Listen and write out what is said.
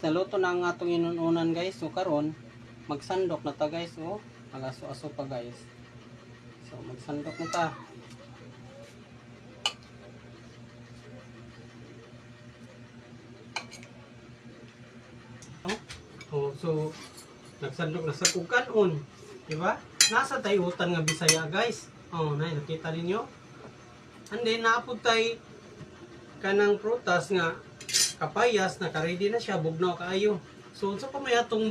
Naluto na ang atong inununan guys. So karon magsandok na ta guys. Oh, malaso-aso pa guys. So magsandok na ta. Oh, so nagsandok na sa kukanon, di ba? Nasa tayutan nga Bisaya guys. Oh, nakita ninyo? And then naapod tay kanang prutas nga kapayas, naka-ready na siya, bugnaw kaayo. So, sa pamayatong